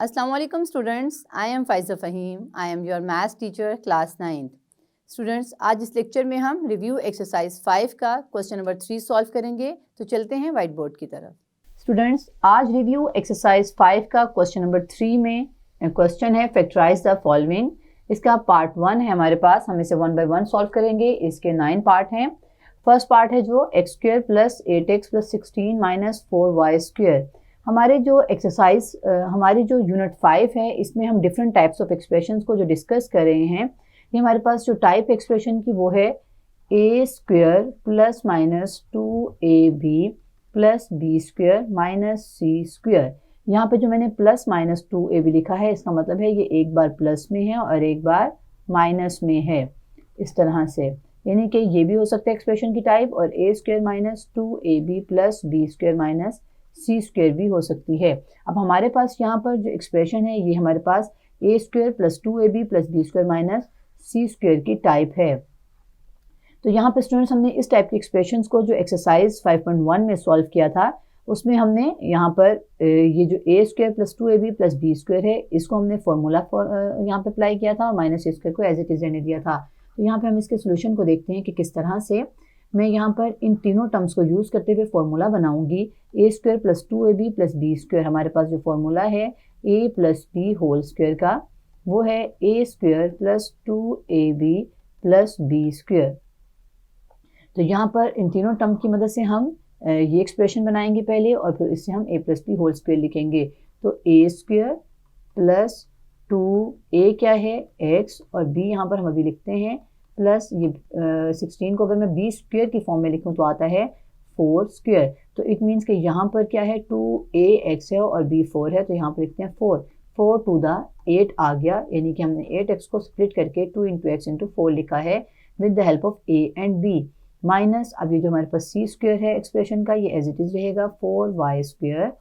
Assalamu alaikum students, I am Faiza Fahim. I am your maths teacher class 9th. Students, आज इस lecture में हम review exercise 5 का question number 3 solve करेंगे। तो चलते हैं वाइट बोर्ड की तरफ। स्टूडेंट्स, आज रिव्यू एक्सरसाइज 5 का क्वेश्चन नंबर 3 में क्वेश्चन है फैक्टराइज द फॉलोइंग। इसका पार्ट 1 है हमारे पास, हम इसे 1 बाय 1 सॉल्व करेंगे। इसके 9 पार्ट हैं। फर्स्ट पार्ट है जो x² plus 8x plus 16 minus 4y²। हमारे जो एक्सरसाइज हमारी जो यूनिट 5 है, इसमें हम डिफरेंट टाइप्स ऑफ एक्सप्रेशंस को जो डिस्कस कर रहे हैं, ये हमारे पास जो टाइप एक्सप्रेशन की वो है a² plus minus 2ab plus b² minus c²। यहाँ पे जो मैंने प्लस माइनस 2ab लिखा है, इसका मतलब है ये एक बार प्लस में है और एक बार माइनस में है, इस तरह से। यानी कि ये भी हो सकता है एक्सप्रेशन की टाइप, और a² minus 2ab plus b² minus c² भी हो सकती है। अब हमारे पास यहाँ पर जो एक्सप्रेशन है, ये हमारे पास a² plus 2ab plus b² minus c² की टाइप है। तो यहाँ पे स्टूडेंट्स, हमने इस टाइप के एक्सप्रेशंस को जो एक्सरसाइज 5.1 में सॉल्व किया था, उसमें हमने यहाँ पर ये जो a² plus 2ab plus b² है, इसको हमने फॉर्मूला यहाँ पे अप्लाई किया था और माइनस a² को एज इट इज रहने दिया था। तो यहाँ पे हम इसके सोल्यूशन को देखते हैं कि किस तरह से मैं यहाँ पर इन तीनों टर्म्स को यूज़ करते हुए फॉर्मूला बनाऊंगी। a² plus 2ab plus b², हमारे पास जो फॉर्मूला है a plus b whole square का, वो है a² plus 2ab plus b²। तो यहाँ पर इन तीनों टर्म की मदद से हम ये एक्सप्रेशन बनाएंगे पहले, और फिर इससे हम a plus b whole square लिखेंगे। तो a² प्लस 2a क्या है x, और b यहाँ पर हम अभी लिखते हैं प्लस ये 16 को अगर मैं b² की फॉर्म में लिखूँ तो आता है 4²। तो इट मीन्स कि यहाँ पर क्या है, 2ax है और b 4 है, तो यहाँ पर लिखते हैं 4 टू द 8 आ गया। यानी कि हमने 8x को स्प्लिट करके 2 इंटू x इंटू 4 लिखा है with the help of a and b। Minus अब ये जो हमारे पास c² है एक्सप्रेशन का, ये एज इट इज रहेगा 4y²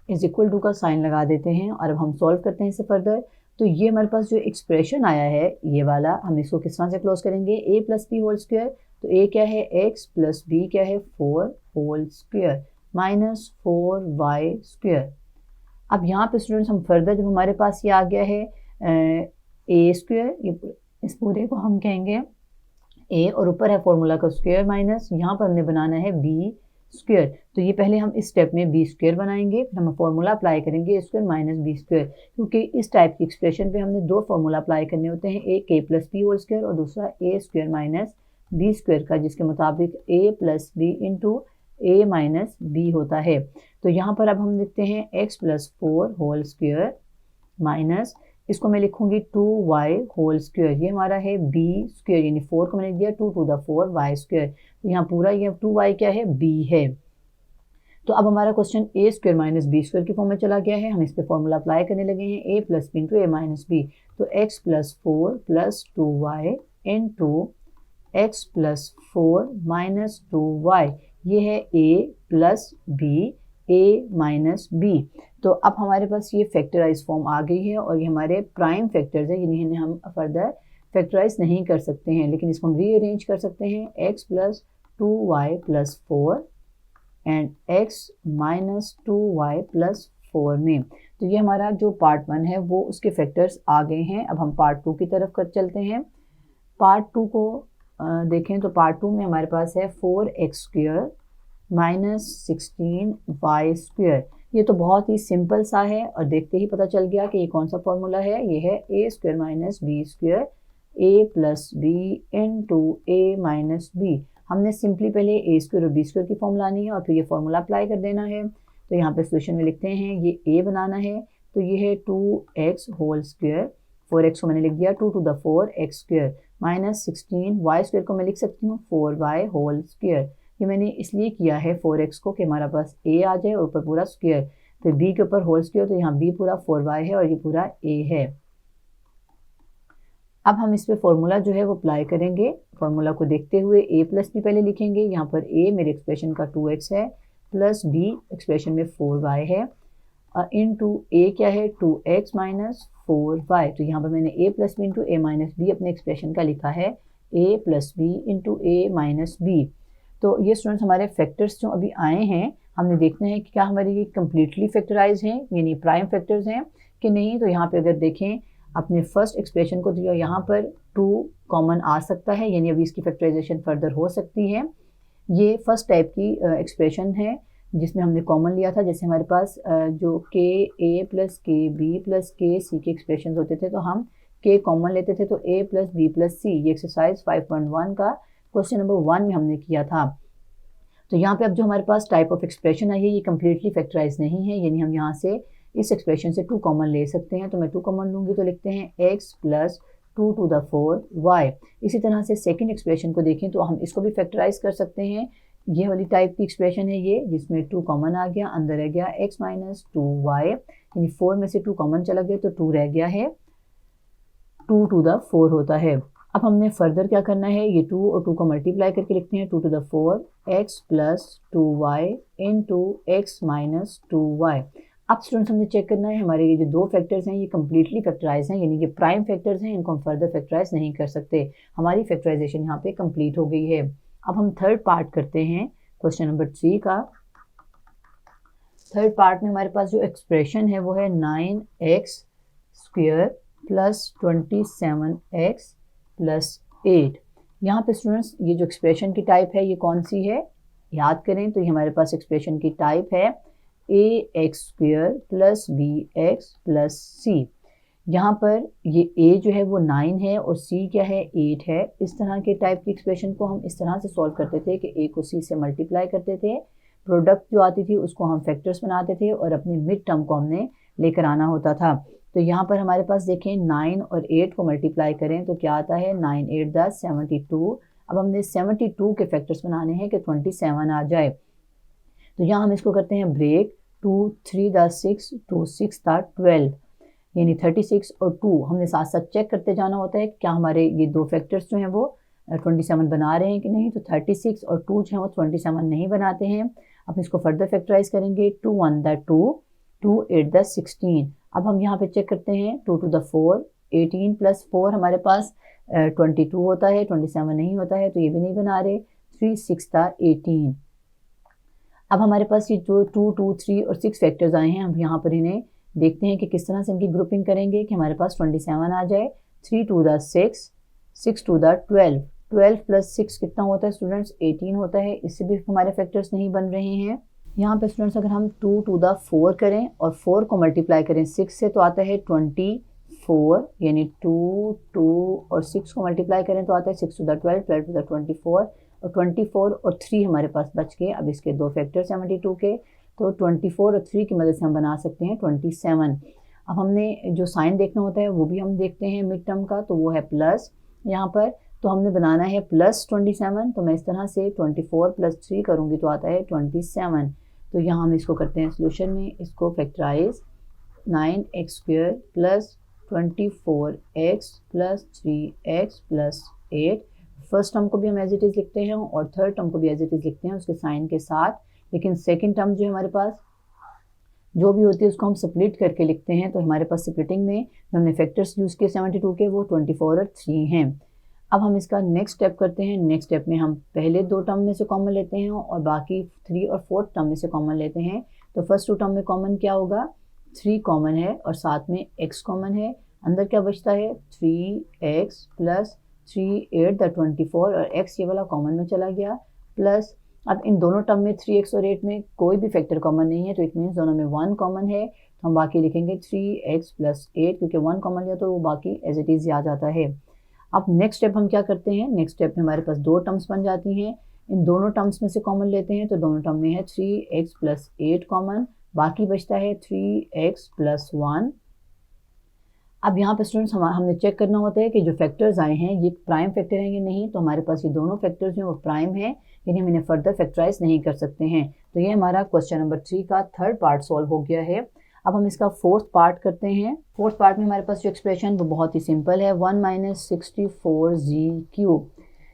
इज इक्वल टू का साइन लगा देते हैं। और अब हम सॉल्व करते हैं इसे फर्दर। तो ये हमारे पास जो एक्सप्रेशन आया है ये वाला, हम इसको किस तरह से क्लोज करेंगे, a plus b whole square. तो a क्या है x प्लस b क्या है 4 होल स्क्वायर माइनस 4y²। अब यहाँ पे स्टूडेंट्स हम फर्दर, जब हमारे पास ये आ गया है a², ये इस पूरे को हम कहेंगे a, और ऊपर है फॉर्मूला का स्क्वायर माइनस, यहाँ पर हमने बनाना है b²। तो ये पहले हम इस स्टेप में b² बनाएंगे, फिर हम फॉर्मूला अप्लाई करेंगे a² माइनस b², क्योंकि इस टाइप की एक्सप्रेशन पे हमने दो फॉर्मूला अप्लाई करने होते हैं, एक a plus b whole square और दूसरा a² माइनस b² का, जिसके मुताबिक a plus b into a minus b होता है। तो यहाँ पर अब हम लिखते हैं x plus 4 whole square minus, इसको मैं लिखूंगी 2y होल स्क्वायर, ये हमारा है b², यानी 4 को मैंने दिया 2 टू द 4y²। तो यहाँ पूरा ये 2y क्या है, b है। तो अब हमारा क्वेश्चन a² माइनस b² की फॉर्म में चला गया है। हम इस पे फॉर्मूला अप्लाई करने लगे हैं, a plus b into a minus b। तो x plus 4 plus 2y into x plus 4 minus 2y, ये है a plus b a minus b। तो अब हमारे पास ये फैक्टराइज फॉर्म आ गई है, और ये हमारे प्राइम फैक्टर्स है, जिन्हें हम फर्दर फैक्टराइज नहीं कर सकते हैं, लेकिन इसको हम रीअरेंज कर सकते हैं x plus 2y plus 4 and x minus 2y plus 4 में। तो ये हमारा जो पार्ट 1 है वो उसके फैक्टर्स आ गए हैं। अब हम पार्ट 2 की तरफ कर चलते हैं। पार्ट 2 को देखें तो पार्ट 2 में हमारे पास है 4x² माइनस 16y²। ये तो बहुत ही सिंपल सा है, और देखते ही पता चल गया कि ये कौन सा फॉर्मूला है। ये है a² minus b² a plus b into a minus b। हमने सिंपली पहले a² और b² की फॉर्म लानी है और फिर ये फॉर्मूला अप्लाई कर देना है। तो यहाँ पे सोल्यूशन में लिखते हैं, ये a बनाना है, तो ये है 2x होल स्क्वायर, 4x को मैंने लिख दिया 2 to the 4x² minus 16y² को मैं लिख सकती हूँ 4y होल स्क्वायर। ये मैंने इसलिए किया है 4x को कि हमारा पास a आ जाए और ऊपर पूरा स्क्वायर, फिर b के ऊपर होल स्क्वायर, तो यहाँ b पूरा 4y है और ये पूरा a है। अब हम इस पे फॉर्मूला जो है वो अप्लाई करेंगे। फॉर्मूला को देखते हुए a प्लस b पहले लिखेंगे। यहाँ पर a मेरे एक्सप्रेशन का 2x है, प्लस b एक्सप्रेशन में 4y है, इंटू a क्या है 2x माइनस 4y। तो यहाँ पर मैंने a plus b into a minus b अपने एक्सप्रेशन का लिखा है, a plus b into a minus b। तो ये स्टूडेंट्स हमारे फैक्टर्स जो अभी आए हैं हमने देखना है कि क्या हमारे ये कम्प्लीटली फैक्टराइज हैं, यानी प्राइम फैक्टर्स हैं कि नहीं। तो यहाँ पे अगर देखें अपने फर्स्ट एक्सप्रेशन को, तो यहाँ पर 2 कॉमन आ सकता है, यानी अभी इसकी फैक्टराइजेशन फर्दर हो सकती है। ये फर्स्ट टाइप की एक्सप्रेशन है जिसमें हमने कॉमन लिया था। जैसे हमारे पास जो के ए प्लस के बी प्लस के सी के एक्सप्रेशन होते थे, तो हम के कॉमन लेते थे, तो ए प्लस बी प्लस सी। ये एक्सरसाइज 5.1 का क्वेश्चन नंबर 1 में हमने किया था। तो यहाँ पे अब जो हमारे पास टाइप ऑफ एक्सप्रेशन आई है ये कम्प्लीटली फैक्टराइज नहीं है, यानी हम यहाँ से इस एक्सप्रेशन से 2 कॉमन ले सकते हैं। तो मैं 2 कॉमन लूँगी तो लिखते हैं x plus 2 to the 4 y। इसी तरह से सेकंड एक्सप्रेशन को देखें तो हम इसको भी फैक्टराइज कर सकते हैं। ये वाली टाइप की एक्सप्रेशन है ये, जिसमें 2 कॉमन आ गया, अंदर रह गया x माइनस 2y, यानी 4 में से 2 कॉमन चला गया तो 2 रह गया है, 2 to the 4 होता है। अब हमने फर्दर क्या करना है, ये 2 और 2 को मल्टीप्लाई करके लिखते हैं 2 to the 4 x plus 2y into x minus 2y। अब स्टूडेंट्स हमने चेक करना है हमारे ये जो 2 फैक्टर्स हैं ये कम्प्लीटली फैक्टराइज हैं, यानी कि प्राइम फैक्टर्स हैं, इनको हम फर्दर फैक्टराइज नहीं कर सकते। हमारी फैक्टराइजेशन यहाँ पे कंप्लीट हो गई है। अब हम थर्ड पार्ट करते हैं क्वेश्चन नंबर 3 का। थर्ड पार्ट में हमारे पास जो एक्सप्रेशन है वो है 9x square plus 27x plus 8। यहाँ पे स्टूडेंट्स ये जो एक्सप्रेशन की टाइप है ये कौन सी है, याद करें तो ये हमारे पास एक्सप्रेशन की टाइप है ax square plus bx plus c। यहाँ पर ये a जो है वो 9 है और c क्या है 8 है। इस तरह के टाइप की एक्सप्रेशन को हम इस तरह से सॉल्व करते थे कि a को c से मल्टीप्लाई करते थे, प्रोडक्ट जो आती थी उसको हम फैक्टर्स बनाते थे और अपने मिड टर्म को हमने लेकर आना होता था। तो यहाँ पर हमारे पास देखें 9 और 8 को मल्टीप्लाई करें तो क्या आता है 9 8 10 72। अब हमने 72 के फैक्टर्स बनाने हैं कि 27 आ जाए। तो यहाँ हम इसको करते हैं ब्रेक, 2 3 10 6 2 6 12, यानी 36 और 2 हमने साथ साथ चेक करते जाना होता है क्या हमारे ये 2 फैक्टर्स जो हैं वो 27 बना रहे हैं कि नहीं। तो 36 और 2 जो हैं वो 27 नहीं बनाते हैं। अब इसको फर्दर फैक्टराइज करेंगे, 2 1 द 2, 2 8 द 16। अब हम यहाँ पे चेक करते हैं 2 to the 4, 18 प्लस 4 हमारे पास 22 होता है, 27 नहीं होता है तो ये भी नहीं बना रहे, 3 6 था 18। अब हमारे पास ये जो 2 2 3 और 6 फैक्टर्स आए हैं, हम यहाँ पर इन्हें देखते हैं कि किस तरह से इनकी ग्रुपिंग करेंगे कि हमारे पास 27 आ जाए। 3 2 the 6, 6 2 the 12, 12 प्लस 6 कितना होता है स्टूडेंट्स 18 होता है। इससे भी हमारे फैक्टर्स नहीं बन रहे हैं। यहाँ पे स्टूडेंट्स अगर हम 2 to the 4 करें और 4 को मल्टीप्लाई करें 6 से तो आता है 24, यानी 2 2 और 6 को मल्टीप्लाई करें तो आता है 6 to the 12, 12 to the 24 और 24 और 3 हमारे पास बच गए। अब इसके 2 फैक्टर 72 के, तो 24 और 3 की मदद से हम बना सकते हैं 27। अब हमने जो साइन देखना होता है वो भी हम देखते हैं मिड टर्म का, तो वो है प्लस यहाँ पर, तो हमने बनाना है प्लस 27। तो मैं इस तरह से 24 प्लस 3 करूँगी तो आता है 27। तो यहाँ हम इसको करते हैं सोल्यूशन में, इसको factorise 9x square plus 24x plus 3x plus 8। First term को भी हम एज इट इज़ लिखते हैं और थर्ड टर्म को भी एज इट इज़ लिखते हैं उसके साइन के साथ, लेकिन सेकंड टर्म जो हमारे पास जो भी होती है उसको हम स्प्लिट करके लिखते हैं। तो हमारे पास स्प्लिटिंग में हमने फैक्टर्स यूज़ किए 72 के, वो 24 और 3 हैं। अब हम इसका नेक्स्ट स्टेप करते हैं। नेक्स्ट स्टेप में हम पहले 2 टर्म में से कॉमन लेते हैं और बाकी 3 और 4 टर्म में से कॉमन लेते हैं। तो फर्स्ट 2 टर्म में कॉमन क्या होगा, 3 कॉमन है और साथ में x कॉमन है। अंदर क्या बचता है 3x प्लस 3 8 द 24 और x ये वाला कॉमन में चला गया, प्लस अब इन दोनों टर्म में 3x और 8 में कोई भी फैक्टर कॉमन नहीं है, तो इट मीन्स दोनों में 1 कॉमन है। तो हम बाकी लिखेंगे 3x प्लस 8, क्योंकि 1 कॉमन लिया तो वो बाकी एज इट इज़ आ जाता है। अब नेक्स्ट स्टेप हम क्या करते हैं, नेक्स्ट स्टेप में हमारे पास 2 टर्म्स बन जाती हैं। इन दोनों टर्म्स में से कॉमन लेते हैं, तो दोनों टर्म में है 3x प्लस 8 कॉमन, बाकी बचता है 3x प्लस 1। अब यहाँ पे स्टूडेंट्स हमने चेक करना होता है कि जो फैक्टर्स आए हैं ये प्राइम फैक्टर हैं या नहीं। तो हमारे पास ये दोनों फैक्टर्स हैं वो प्राइम है, यानी हम इन्हें फर्दर फैक्टराइज नहीं कर सकते हैं। तो ये हमारा क्वेश्चन नंबर 3 का थर्ड पार्ट सॉल्व हो गया है। अब हम इसका फोर्थ पार्ट करते हैं। फोर्थ पार्ट में हमारे पास जो एक्सप्रेशन वो बहुत ही सिंपल है, 1 माइनस 64g क्यूब।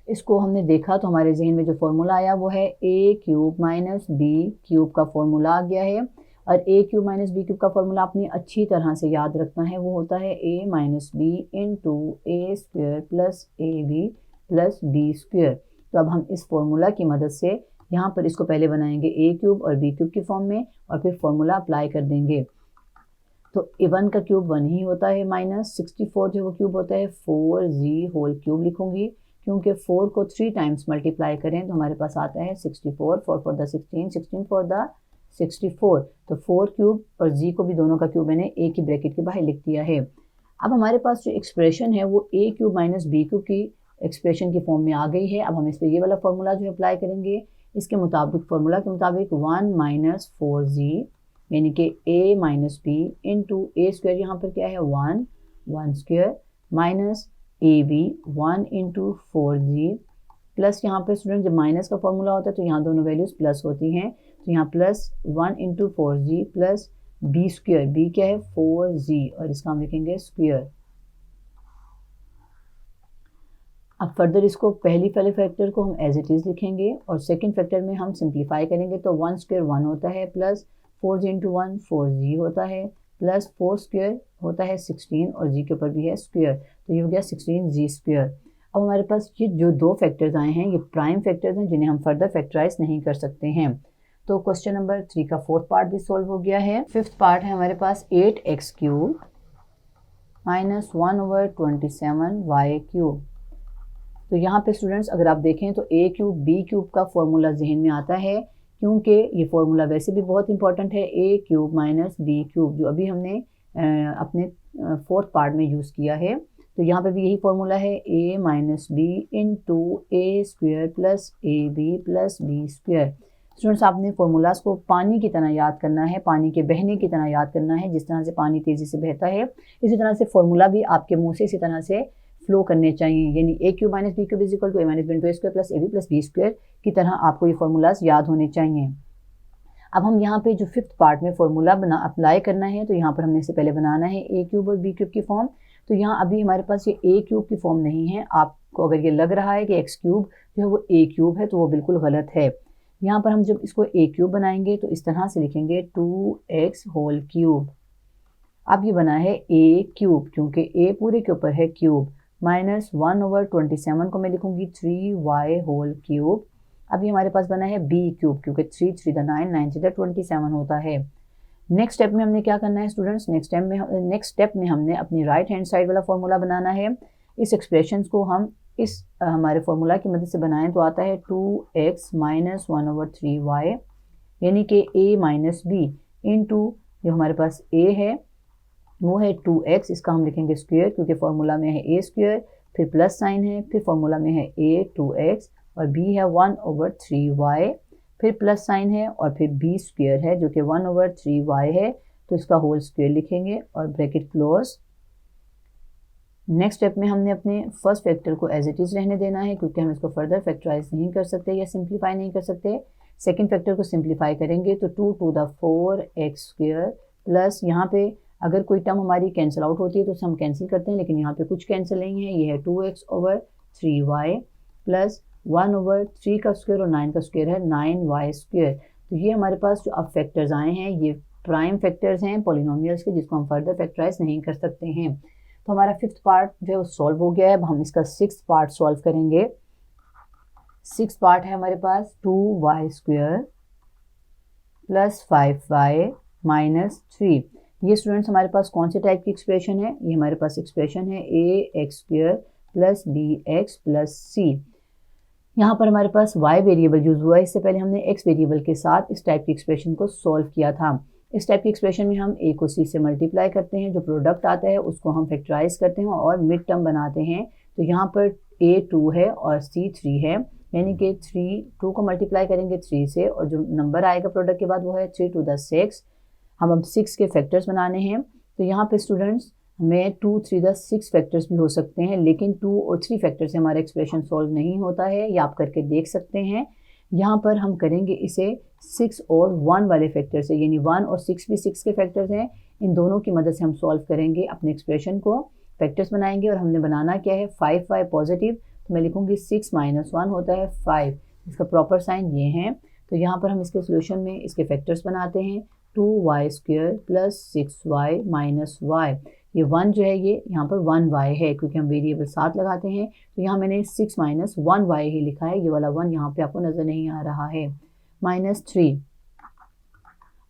इसको हमने देखा तो हमारे जहन में जो फॉर्मूला आया वो है a cube minus b cube का फॉर्मूला आ गया है। और a cube minus b cube का फॉर्मूला आपने अच्छी तरह से याद रखना है, वो होता है a minus b into A square plus A B plus B square. तो अब हम इस फॉर्मूला की मदद से यहाँ पर इसको पहले बनाएंगे ए क्यूब और बी क्यूब की फॉर्म में और फिर फॉर्मूला अप्लाई कर देंगे। तो 1 का क्यूब 1 ही होता है, माइनस 64 जो वो क्यूब होता है 4z होल क्यूब लिखूंगी, क्योंकि 4 को 3 टाइम्स मल्टीप्लाई करें तो हमारे पास आता है 64, 4 फॉर द 16, 16 फॉर द 64। तो 4 क्यूब और z को भी दोनों का क्यूब मैंने ए की ब्रैकेट के बाहर लिख दिया है। अब हमारे पास जो एक्सप्रेशन है वो ए क्यूब माइनस बी क्यूब की एक्सप्रेशन की फॉर्म में आ गई है। अब हम इस पर ये वाला फॉर्मूला जो अप्लाई करेंगे, इसके मुताबिक फॉर्मूला के मुताबिक 1 माइनस 4z यानी कि a minus B into A square, यहाँ पर क्या है 1 स्क्वायर minus a b 1 into 4z plus, यहाँ पे स्टूडेंट जब माइनस का फॉर्मूला होता है तो यहाँ दोनों वैल्यूज प्लस होती हैं, तो यहाँ plus 1 into 4z plus B square, b क्या है 4z और इसका हम लिखेंगे स्क्वायर। अब फर्दर इसको पहली वाले फैक्टर को हम एज इट इज़ लिखेंगे और सेकंड फैक्टर में हम सिंप्लीफाई करेंगे, तो 1 स्क्वायर 1 होता है प्लस 4z इंटू 1 4z होता है प्लस 4 स्क्वायर होता है 16 और z के ऊपर भी है स्क्वायर, तो ये हो गया 16z स्क्वायर। अब हमारे पास ये जो दो फैक्टर्स आए हैं ये प्राइम फैक्टर्स हैं जिन्हें हम फर्दर फैक्टराइज नहीं कर सकते हैं। तो क्वेश्चन नंबर 3 का फोर्थ पार्ट भी सॉल्व हो गया है। फिफ्थ पार्ट है हमारे पास 8x cube minus 1/27y cube. तो यहाँ पे स्टूडेंट्स अगर आप देखें तो a क्यूब b क्यूब का फॉर्मूला जहन में आता है, क्योंकि ये फॉर्मूला वैसे भी बहुत इंपॉर्टेंट है, a cube minus b cube जो अभी हमने अपने फोर्थ पार्ट में यूज़ किया है। तो यहाँ पे भी यही फॉर्मूला है a minus B into A square plus A B plus B square. Students आपने फार्मूलाज को पानी की तरह याद करना है, पानी के बहने की तरह याद करना है। जिस तरह से पानी तेज़ी से बहता है इसी तरह से फार्मूला भी आपके मुंह से इसी तरह से फ्लो करने चाहिए, यानी A cube minus B cube is equal to A minus B into A square plus A B plus B square की तरह आपको ये फार्मूलाज याद होने चाहिए। अब हम यहाँ पे जो फिफ्थ पार्ट में फार्मूला अप्लाई करना है, तो यहाँ पर हमने इससे पहले बनाना है ए क्यूब और बी क्यूब की फॉर्म। तो यहाँ अभी हमारे पास ये ए क्यूब की फॉर्म नहीं है। आपको अगर ये लग रहा है कि एक्स क्यूब जो है वो ए क्यूब है तो वो बिल्कुल गलत है। यहाँ पर हम जब इसको ए क्यूब बनाएंगे तो इस तरह से लिखेंगे 2x होल क्यूब। अब ये बना है ए क्यूब क्योंकि ए पूरे के ऊपर है क्यूब, माइनस 1/27 को मैं लिखूंगी 3y होल क्यूब। अभी हमारे पास बना है बी क्यूब क्योंकि 3 3 9 9 3 27 होता है। नेक्स्ट स्टेप में हमने क्या करना है स्टूडेंट्स, नेक्स्ट स्टेप में हमने अपनी राइट हैंड साइड वाला फॉर्मूला बनाना है। इस एक्सप्रेशन को हम इस हमारे फॉर्मूला की मदद से बनाएं तो आता है 2x माइनस 1/3y यानी कि a माइनस बी इंटू जो हमारे पास a है वो है 2x, इसका हम लिखेंगे स्क्वायर क्योंकि फॉर्मूला में है a स्क्वायर, फिर प्लस साइन है, फिर फॉर्मूला में है a 2x और b है 1/3y, फिर प्लस साइन है और फिर b स्क्वायर है जो कि 1/3y है, तो इसका होल स्क्वायर लिखेंगे और ब्रैकेट क्लोज। नेक्स्ट स्टेप में हमने अपने फर्स्ट फैक्टर को एज इट इज़ रहने देना है क्योंकि हम इसको फर्दर फैक्टराइज नहीं कर सकते या सिंप्लीफाई नहीं कर सकते। सेकंड फैक्टर को सिंप्लीफाई करेंगे तो 2 to the 4x square plus यहाँ पे अगर कोई टर्म हमारी कैंसिल आउट होती है तो हम कैंसिल करते हैं, लेकिन यहाँ पे कुछ कैंसिल नहीं है, ये है 2x/3y प्लस 1/3 का स्क्वायर और 9 का स्क्वायर है 9y स्क्वायर। तो ये हमारे पास जो अब फैक्टर्स आए हैं ये प्राइम फैक्टर्स हैं पॉलिनोमियल्स के, जिसको हम फर्दर फैक्टराइज नहीं कर सकते हैं। तो हमारा फिफ्थ पार्ट जो है वो सॉल्व हो गया है। अब हम इसका सिक्स्थ पार्ट सॉल्व करेंगे। सिक्स्थ पार्ट है हमारे पास 2y square plus 5y minus 3। ये स्टूडेंट्स हमारे पास कौन से टाइप की एक्सप्रेशन है, ये हमारे पास एक्सप्रेशन है ax square plus bx plus c। यहाँ पर हमारे पास y वेरिएबल यूज हुआ है, इससे पहले हमने x वेरिएबल के साथ इस टाइप की एक्सप्रेशन को सॉल्व किया था। इस टाइप की एक्सप्रेशन में हम a को c से मल्टीप्लाई करते हैं, जो प्रोडक्ट आता है उसको हम फैक्टराइज करते हैं और मिड टर्म बनाते हैं। तो यहाँ पर a 2 है और c 3 है, यानी कि 2 को मल्टीप्लाई करेंगे 3 से और जो नंबर आएगा प्रोडक्ट के बाद वो है 3 to the 6। हम अब 6 के फैक्टर्स बनाने हैं। तो यहाँ पे स्टूडेंट्स हमें 2 3 the 6 फैक्टर्स भी हो सकते हैं, लेकिन 2 और 3 फैक्टर से हमारा एक्सप्रेशन सॉल्व नहीं होता है, ये आप करके देख सकते हैं। यहाँ पर हम करेंगे इसे 6 और 1 वाले फैक्टर से, यानी 1 और 6 भी 6 के फैक्टर्स हैं। इन दोनों की मदद से हम सॉल्व करेंगे अपने एक्सप्रेशन को, फैक्टर्स बनाएंगे। और हमने बनाना क्या है 5y पॉजिटिव, तो मैं लिखूंगी 6 - 1 होता है 5, इसका प्रॉपर साइन ये है। तो यहाँ पर हम इसके सोल्यूशन में इसके फैक्टर्स बनाते हैं 2y square plus 6y minus y। ये 1 जो है ये यहाँ पर 1y है, क्योंकि हम वेरिएबल साथ लगाते हैं। तो यहाँ मैंने 6 माइनस 1y ही लिखा है, ये वाला 1 यहाँ पे आपको नज़र नहीं आ रहा है। -3।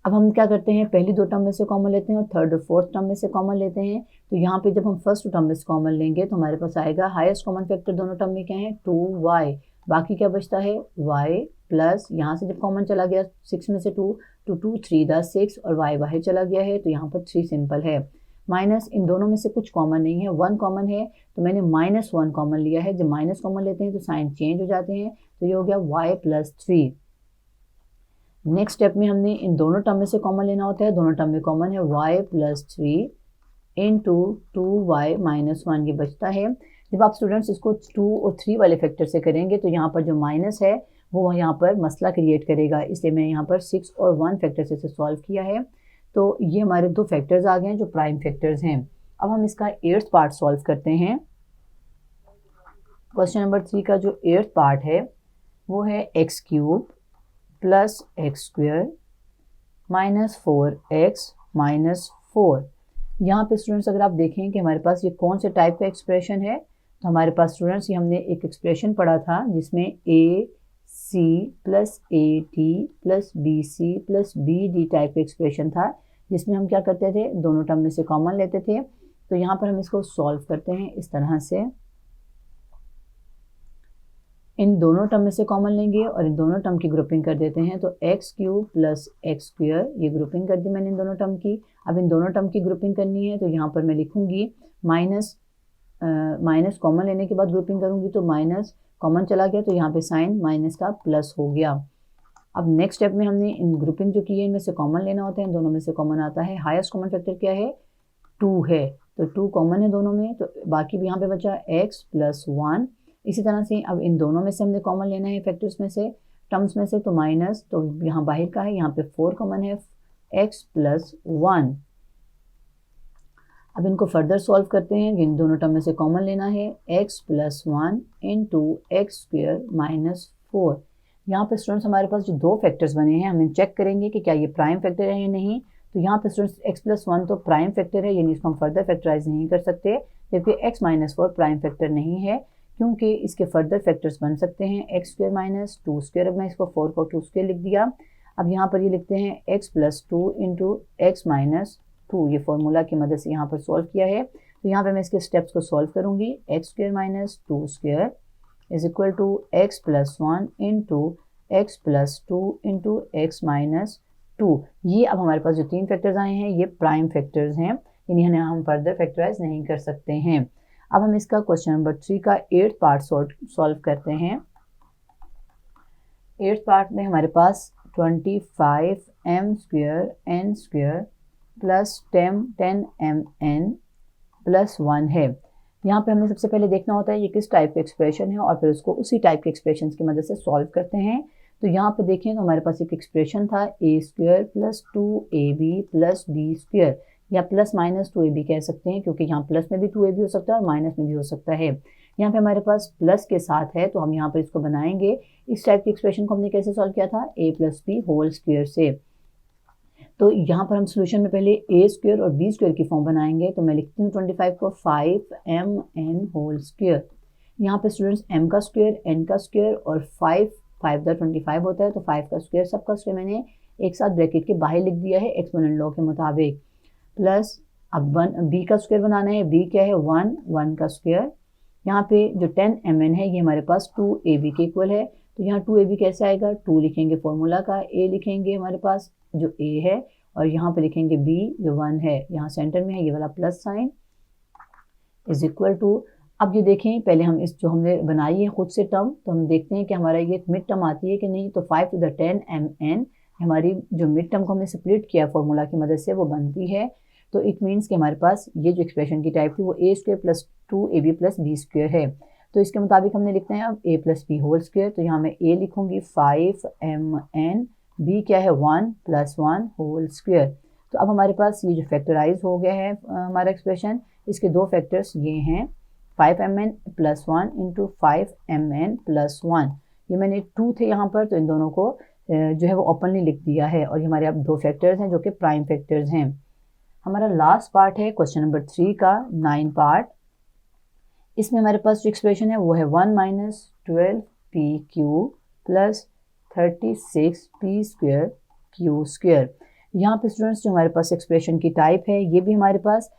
अब हम क्या करते हैं, पहली दो टर्म में से कॉमन लेते हैं और थर्ड और फोर्थ टर्म में से कॉमन लेते हैं। तो यहाँ पे जब हम फर्स्ट टर्म में से कॉमन लेंगे तो हमारे पास आएगा हाईएस्ट कॉमन फैक्टर दोनों टर्म में क्या है, 2y। बाकी क्या बचता है, y प्लस यहाँ से जब कॉमन चला गया 6 में से 2 तो 2 3 10 6 और y बाहर चला गया है, तो यहाँ पर 3 सिंपल है। माइनस इन दोनों में से कुछ कॉमन नहीं है, 1 कॉमन है, तो मैंने -1 कॉमन लिया है। जब माइनस कॉमन लेते हैं तो साइन चेंज हो जाते हैं, तो ये हो गया y प्लस 3। नेक्स्ट स्टेप में हमने इन दोनों टर्म में से कॉमन लेना होता है, दोनों टर्म में कॉमन है y plus 3 into 2y minus 1, ये बचता है। जब आप स्टूडेंट्स इसको 2 और 3 वाले फैक्टर से करेंगे तो यहाँ पर जो माइनस है वो यहाँ पर मसला क्रिएट करेगा, इसलिए मैं यहाँ पर 6 और 1 फैक्टर से इसे सॉल्व किया है। तो ये हमारे दो फैक्टर्स आ गए हैं जो प्राइम फैक्टर्स हैं। अब हम इसका 8th पार्ट सॉल्व करते हैं। क्वेश्चन नंबर 3 का जो 8th पार्ट है वो है x³ plus x² minus 4x minus 4। यहाँ पे स्टूडेंट्स अगर आप देखें कि हमारे पास ये कौन से टाइप का एक्सप्रेशन है, तो हमारे पास स्टूडेंट्स ये हमने एक एक्सप्रेशन पढ़ा था जिसमें AC plus AD plus BC plus BD type का एक्सप्रेशन था, जिसमें हम क्या करते थे, दोनों टर्म में से कॉमन लेते थे। तो यहाँ पर हम इसको सॉल्व करते हैं इस तरह से, इन दोनों टर्म में से कॉमन लेंगे और इन दोनों टर्म की ग्रुपिंग कर देते हैं। तो x³ प्लस x², ये ग्रुपिंग कर दी मैंने इन दोनों टर्म की। अब इन दोनों टर्म की ग्रुपिंग करनी है, तो यहाँ पर मैं लिखूंगी माइनस कॉमन लेने के बाद ग्रुपिंग करूंगी, तो माइनस कॉमन चला गया तो यहाँ पे साइन माइनस का प्लस हो गया। अब नेक्स्ट स्टेप में हमने इन ग्रुपिंग जो की है इनमें से कॉमन लेना होता है, इन दोनों में से कॉमन आता है। हाईएस्ट कॉमन फैक्टर क्या है, 2 है, तो 2 कॉमन है दोनों में, तो बाकी भी यहाँ पे बचा x प्लस 1। इसी तरह से अब इन दोनों में से हमने कॉमन लेना है फैक्टर्स में से, टर्म्स में से, तो माइनस, तो यहाँ बाहर का है, यहाँ पे 4 कॉमन है, x प्लस 1। अब इनको फर्दर सॉल्व करते हैं, इन दोनों टर्म में से कॉमन लेना है, x plus 1 into x² minus 4। यहाँ पे स्टूडेंट्स हमारे पास जो दो फैक्टर्स बने हैं, हम चेक करेंगे कि क्या ये प्राइम फैक्टर है या नहीं। तो यहाँ पे स्टूडेंट्स x प्लस 1 तो प्राइम फैक्टर है, यानी इसको हम फर्दर फैक्टराइज नहीं कर सकते, जबकि x माइनस 4 प्राइम फैक्टर नहीं है, क्योंकि इसके फर्दर फैक्टर्स बन सकते हैं x² माइनस 2²। अब मैं इसको 4 को 2² लिख दिया। अब यहाँ पर ये लिखते हैं x plus 2 into x minus 2, ये फॉर्मूला की मदद से यहाँ पर सॉल्व किया है। तो यहाँ पे मैं इसके स्टेप्स को सॉल्व करूँगी, x² minus 2² is equal to x plus 1 into x plus 2 into x minus 2। ये अब हमारे पास जो 3 फैक्टर्स आए हैं ये प्राइम फैक्टर्स हैं, इन्हें हम फर्दर फैक्टराइज नहीं कर सकते हैं। अब हम इसका क्वेश्चन नंबर 3 का 8th पार्ट सॉल्व करते हैं। 8th पार्ट में हमारे पास 25m² n² plus 10mn plus 1 है। यहाँ पे हमें सबसे पहले देखना होता है ये किस टाइप का एक्सप्रेशन है, और फिर उसको उसी टाइप के एक्सप्रेशन की मदद से सॉल्व करते हैं। तो यहाँ पे देखें तो हमारे पास एक एक्सप्रेशन था a² plus 2ab plus b², या प्लस माइनस 2ab कह सकते हैं, क्योंकि यहाँ प्लस में भी 2ab हो सकता है और माइनस में भी हो सकता है। यहाँ पे हमारे पास प्लस के साथ है, तो हम यहाँ पर इसको बनाएंगे। इस टाइप के एक्सप्रेशन को हमने कैसे सॉल्व किया था, a plus b whole square से। तो यहाँ पर हम सोल्यूशन में पहले a² और b² की फॉर्म बनाएंगे। तो मैं लिखती हूँ 25 को 5mn होल स्क्वायर। यहाँ पे स्टूडेंट्स m का स्क्वायर, n का स्क्वायर और 5 25 होता है, तो 5 का स्क्वायर, सबका स्क्वायर मैंने एक साथ ब्रैकेट के बाहर लिख दिया है एक्सपोनेंट लॉ के मुताबिक। प्लस अब b का स्क्वायर बनाना है, b क्या है 1 का स्क्वायर। यहाँ पे जो 10mn है ये हमारे पास 2ab के इक्वल है, तो यहाँ 2ab कैसे आएगा, 2 लिखेंगे फॉर्मूला का, a लिखेंगे हमारे पास जो a है, और यहाँ पे लिखेंगे b जो 1 है, यहाँ सेंटर में है ये वाला plus sign, is equal to. अब ये देखें पहले हम इस जो हमने बनाई है खुद से टर्म, तो हम देखते हैं कि हमारा ये मिड टर्म आती है कि नहीं। तो 5 to the 10mn हमारी जो मिड टर्म को हमने स्प्लिट किया फॉर्मूला की मदद से वो बनती है। तो इट मीन्स कि हमारे पास ये जो एक्सप्रेशन की टाइप थी वो a² plus 2ab plus b² है। तो इसके मुताबिक हमने लिखते हैं अब a plus b whole square. तो यहाँ मैं a लिखूंगी 5mn, b क्या है 1 प्लस 1 होल स्क्वायर। तो अब हमारे पास ये जो फैक्टराइज हो गया है हमारा एक्सप्रेशन, इसके दो फैक्टर्स ये हैं 5mn plus 1 into 5mn plus 1। ये मैंने 2 थे यहाँ पर, तो इन दोनों को जो है वो ओपनली लिख दिया है, और ये हमारे अब दो फैक्टर्स हैं जो कि प्राइम फैक्टर्स हैं। हमारा लास्ट पार्ट है क्वेश्चन नंबर 3 का 9 पार्ट। इसमें हमारे पास जो एक्सप्रेशन है वो है 1 minus 12pq plus 36p square Q square. यहाँ पे स्टूडेंट्स जो हमारे पास एक्सप्रेशन की टाइप है ये भी हमारे पास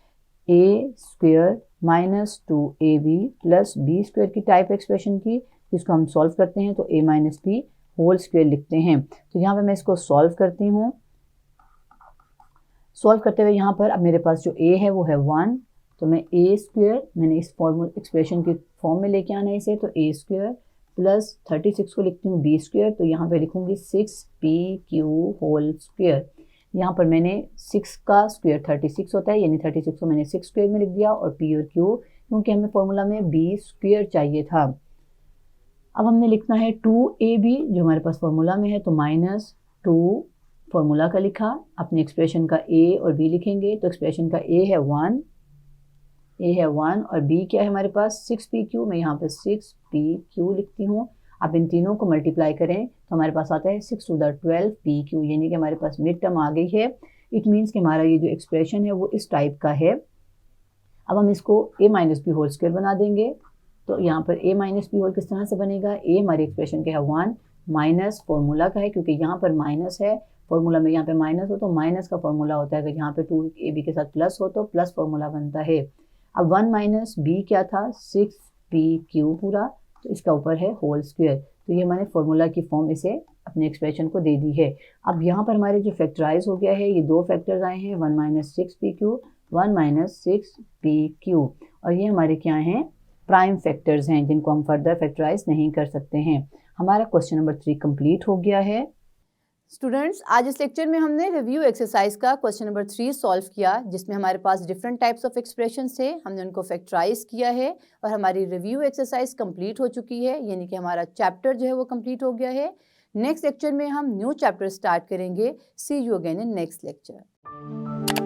a square minus 2ab plus b square की टाइप एक्सप्रेशन की, जिसको हम सॉल्व करते हैं तो a minus b whole square लिखते हैं। तो यहाँ पे मैं इसको सॉल्व करती हूँ। सॉल्व करते हुए यहाँ पर अब मेरे पास जो a है वो है 1, तो मैं a स्क्वायर मैंने इस फॉर्मूला एक्सप्रेशन की फॉर्म में लेके आना है इसे, तो a स्क्वायर प्लस 36 को लिखती हूँ b स्क्वायर, तो यहाँ पे लिखूँगी 6pq होल स्क्वायर। यहाँ पर मैंने 6 का स्क्वायर 36 होता है, यानी 36 को मैंने 6 स्क्वायर में लिख दिया और p और q क्योंकि हमें फॉर्मूला में b स्क्वायर चाहिए था। अब हमने लिखना है 2ab जो हमारे पास फॉर्मूला में है, तो माइनस 2 फॉर्मूला का लिखा, अपने एक्सप्रेशन का a और b लिखेंगे, तो एक्सप्रेशन का a है 1 और b क्या है हमारे पास 6pq, मैं यहाँ पे 6pq लिखती हूँ। अब इन तीनों को मल्टीप्लाई करें तो हमारे पास आता है 6 टू द 12pq, यानी कि हमारे पास मिड टर्म आ गई है। इट मीन्स कि हमारा ये जो एक्सप्रेशन है वो इस टाइप का है। अब हम इसको a minus b whole square बना देंगे, तो यहाँ पर a माइनस बी होल किस तरह से बनेगा, a हमारे एक्सप्रेशन का है 1 माइनस फॉर्मूला का है, क्योंकि यहाँ पर माइनस है, फॉर्मूला में यहाँ पे माइनस हो तो माइनस का फॉर्मूला होता है, अगर यहाँ पे 2ab के साथ प्लस हो तो प्लस फॉर्मूला बनता है। अब 1 माइनस b क्या था 6pq पूरा, तो इसका ऊपर है होल स्क्वायर, तो ये मैंने फॉर्मूला की फॉर्म इसे अपने एक्सप्रेशन को दे दी है। अब यहाँ पर हमारे जो फैक्टराइज हो गया है, ये दो फैक्टर्स आए हैं 1 माइनस 6pq 1 माइनस 6pq, और ये हमारे क्या हैं प्राइम फैक्टर्स हैं जिनको हम फर्दर फैक्टराइज नहीं कर सकते हैं। हमारा क्वेश्चन नंबर 3 कंप्लीट हो गया है। स्टूडेंट्स, आज इस लेक्चर में हमने रिव्यू एक्सरसाइज का क्वेश्चन नंबर 3 सॉल्व किया, जिसमें हमारे पास डिफरेंट टाइप्स ऑफ एक्सप्रेशन थे, हमने उनको फैक्टराइज किया है और हमारी रिव्यू एक्सरसाइज कंप्लीट हो चुकी है, यानी कि हमारा चैप्टर जो है वो कंप्लीट हो गया है। नेक्स्ट लेक्चर में हम न्यू चैप्टर स्टार्ट करेंगे। See you again in next lecture.